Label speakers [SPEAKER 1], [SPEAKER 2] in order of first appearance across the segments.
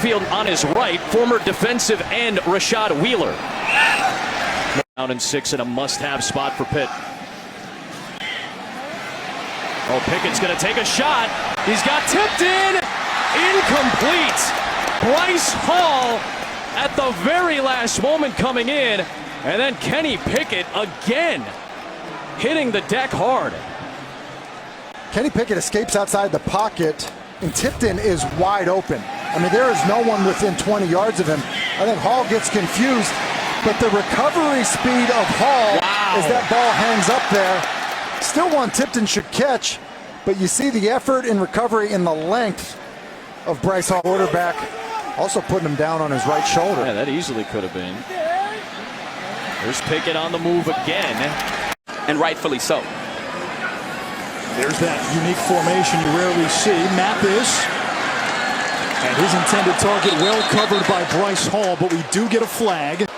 [SPEAKER 1] backfield on his right, former defensive end Rashad Wheeler. Down and 6 in a must-have spot for Pitt. Oh, Pickett's going to take a shot. He's got tipped in. Incomplete. Bryce Hall at the very last moment coming in. And then Kenny Pickett again hitting the deck hard.
[SPEAKER 2] Kenny Pickett escapes outside the pocket, and Tipton is wide open. I mean, there is no one within 20 yards of him. I think Hall gets confused, but the recovery speed of Hall as that ball hangs up there. Still one Tipton should catch, but you see the effort in recovery in the length of Bryce Hall, quarterback, also putting him down on his right shoulder.
[SPEAKER 1] Yeah, that easily could have been. There's Pickett on the move again.
[SPEAKER 3] And rightfully so.
[SPEAKER 4] There's that unique formation you rarely see. Mathis. And his intended target well covered by Bryce Hall, but we do get a flag.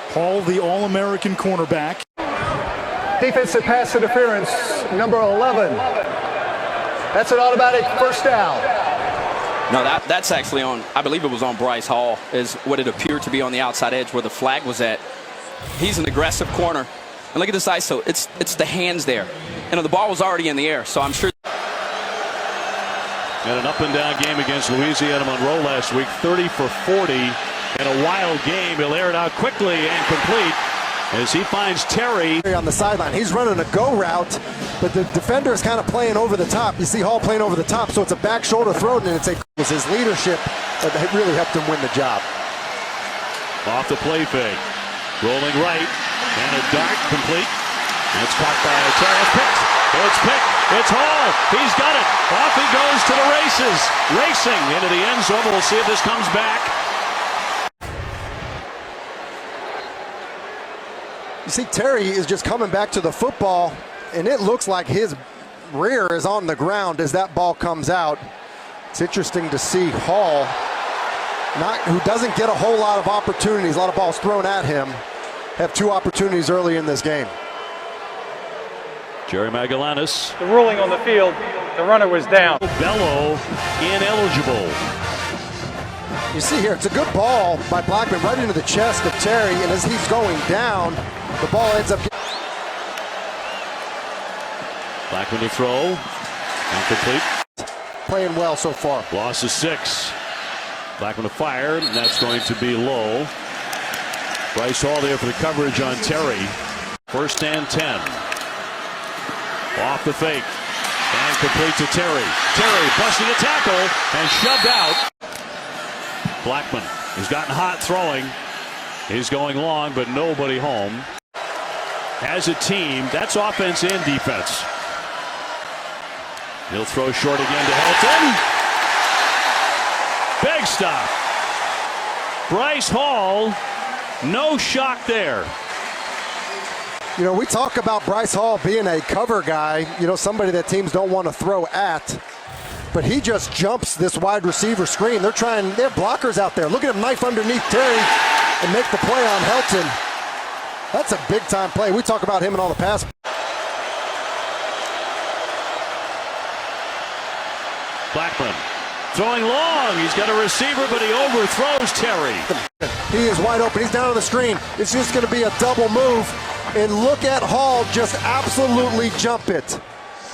[SPEAKER 4] Hall, the All-American cornerback.
[SPEAKER 5] Defensive pass interference, number 11. That's an automatic first down.
[SPEAKER 3] No, that's actually on, I believe it was on Bryce Hall, is what it appeared to be on the outside edge where the flag was at. He's an aggressive corner. And look at this ISO. It's the hands there. You know, the ball was already in the air, so I'm sure.
[SPEAKER 6] And an up-and-down game against Louisiana Monroe last week, 30 for 40 in a wild game. He'll air it out quickly and complete as he finds Terry
[SPEAKER 2] on the sideline. He's running a go route, but the defender is kind of playing over the top. You see Hall playing over the top, so it's a back shoulder throw, and it's his leadership that really helped him win the job.
[SPEAKER 6] Off the play fake. Rolling right, and a dart complete. And it's caught by Terry. It's picked. It's picked. It's Hall. He's got it. Off he goes to the races. Racing into the end zone. We'll see if this comes back.
[SPEAKER 2] You see Terry is just coming back to the football, and it looks like his rear is on the ground as that ball comes out. It's interesting to see Hall, who doesn't get a whole lot of opportunities, a lot of balls thrown at him, have 2 opportunities early in this game.
[SPEAKER 6] Jerry Magellanes.
[SPEAKER 7] The ruling on the field, the runner was down.
[SPEAKER 6] Bello ineligible.
[SPEAKER 2] You see here, it's a good ball by Blackman right into the chest of Terry, and as he's going down, the ball ends up getting...
[SPEAKER 6] Blackman to throw. Incomplete.
[SPEAKER 2] Playing well so far.
[SPEAKER 6] Loss of 6. Blackman to fire, and that's going to be low. Bryce Hall there for the coverage on Terry. 1st and 10. Off the fake. And complete to Terry. Terry busting a tackle and shoved out. Blackman has gotten hot throwing. He's going long, but nobody home. As a team, that's offense and defense. He'll throw short again to Helton. Big stop. Bryce Hall, no shock there.
[SPEAKER 2] You know, we talk about Bryce Hall being a cover guy, you know, somebody that teams don't want to throw at. But he just jumps this wide receiver screen. They have blockers out there. Look at him knife underneath Terry and make the play on Helton. That's a big time play. We talk about him in all the pass.
[SPEAKER 6] Blackman throwing long. He's got a receiver, but he overthrows Terry.
[SPEAKER 2] He is wide open. He's down on the screen. It's just going to be a double move. And look at Hall just absolutely jump it.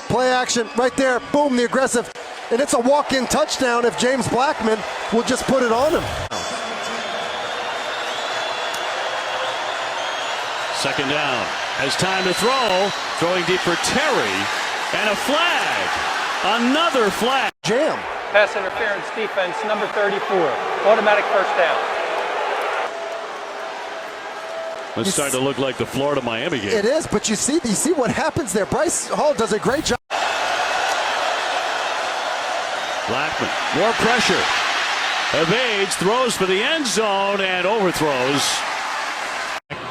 [SPEAKER 2] Play action right there. Boom, the aggressive. And it's a walk-in touchdown if James Blackman will just put it on him.
[SPEAKER 6] 2nd down. Has time to throw. Throwing deep for Terry. And a flag. Another flag.
[SPEAKER 2] Jam.
[SPEAKER 7] Pass interference defense, number 34. Automatic first down.
[SPEAKER 6] It's starting to look like the Florida-Miami game.
[SPEAKER 2] It is, but you see what happens there. Bryce Hall does a great job.
[SPEAKER 6] Blackman, more pressure. Evades, throws for the end zone, and overthrows.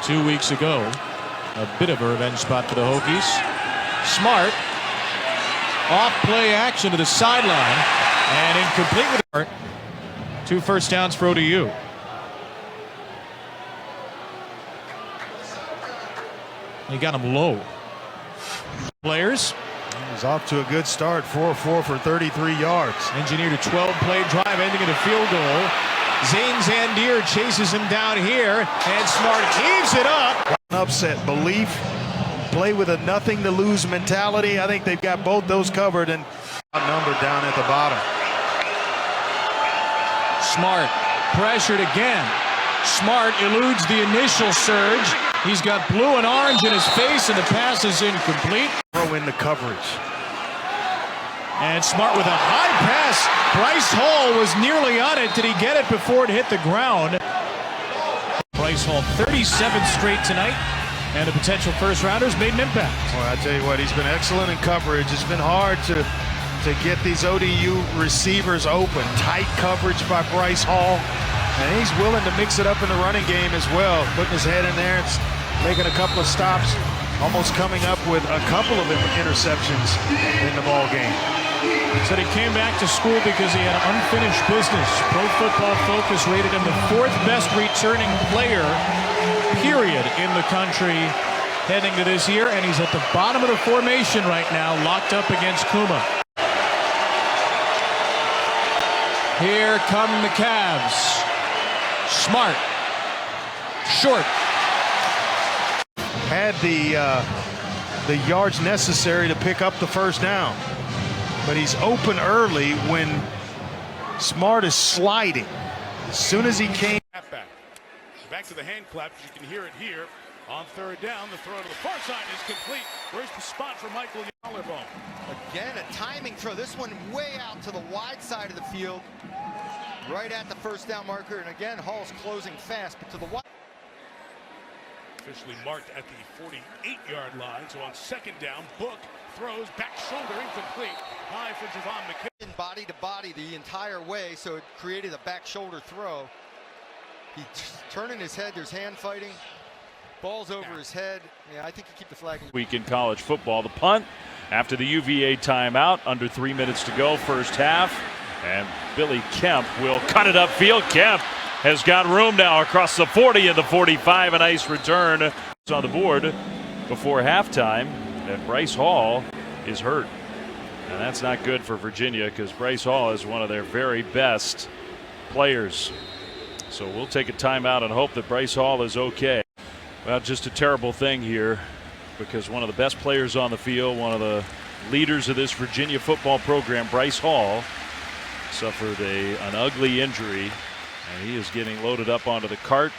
[SPEAKER 8] 2 weeks ago, a bit of a revenge spot for the Hokies. Smart. Off play action to the sideline. And incomplete with it. 2 first downs for ODU. He got him low. Players.
[SPEAKER 9] He's off to a good start. 4-4 for 33 yards.
[SPEAKER 8] Engineered a 12-play drive ending in a field goal. Zane Zandier chases him down here, and Smart heaves it up.
[SPEAKER 9] Upset belief, play with a nothing to lose mentality. I think they've got both those covered, and a number down at the bottom.
[SPEAKER 8] Smart pressured again. Smart eludes the initial surge. He's got blue and orange in his face, and the pass is incomplete.
[SPEAKER 9] Throw in the coverage.
[SPEAKER 8] And Smart with a high pass. Bryce Hall was nearly on it. Did he get it before it hit the ground? Bryce Hall 37th straight tonight, and the potential first rounders made an impact.
[SPEAKER 9] Well, I tell you what, he's been excellent in coverage. It's been hard to get these ODU receivers open. Tight coverage by Bryce Hall. And he's willing to mix it up in the running game as well. Putting his head in there, it's making a couple of stops, almost coming up with a couple of interceptions in the ball game.
[SPEAKER 8] Said he came back to school because he had unfinished business. Pro Football Focus rated him the 4th best returning player, period, in the country heading to this year. And he's at the bottom of the formation right now, locked up against Kuma. Here come the Cavs. Smart. Short.
[SPEAKER 9] Had the yards necessary to pick up the first down. But he's open early when Smart is sliding. As soon as he came.
[SPEAKER 6] Back to the hand clap. You can hear it here. On third down, the throw to the far side is complete. Where's the spot for Michael Collarbone?
[SPEAKER 10] Again, a timing throw. This one way out to the wide side of the field. Right at the first down marker. And again, Hall's closing fast, but to the wide.
[SPEAKER 6] Officially marked at the 48-yard line. So on second down, Book throws back shoulder incomplete. High for Javon McKinnon.
[SPEAKER 10] Body to body the entire way, so it created a back shoulder throw. He's turning his head. There's hand fighting. Ball's over his head. Yeah, I think you keep the flag.
[SPEAKER 6] Week in college football. The punt after the UVA timeout. Under 3 minutes to go, first half. And Billy Kemp will cut it upfield. Kemp has got room now across the 40 and the 45. A nice return on the board before halftime. And Bryce Hall is hurt. And that's not good for Virginia because Bryce Hall is one of their very best players. So we'll take a timeout and hope that Bryce Hall is okay. Well, just a terrible thing here because one of the best players on the field, one of the leaders of this Virginia football program, Bryce Hall, suffered an ugly injury, and he is getting loaded up onto the cart.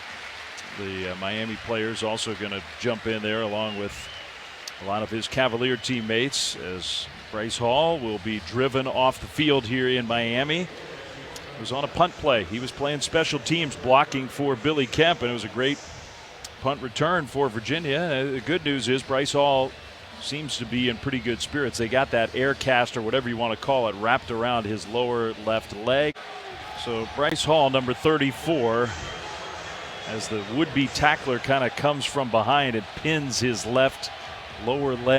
[SPEAKER 6] The Miami players also going to jump in there along with a lot of his Cavalier teammates as Bryce Hall will be driven off the field here in Miami. It was on a punt play. He was playing special teams blocking for Billy Kemp, and it was a great punt return for Virginia. The good news is Bryce Hall seems to be in pretty good spirits. They got that air cast or whatever you want to call it wrapped around his lower left leg. So Bryce Hall, number 34, as the would-be tackler kind of comes from behind and pins his left lower leg.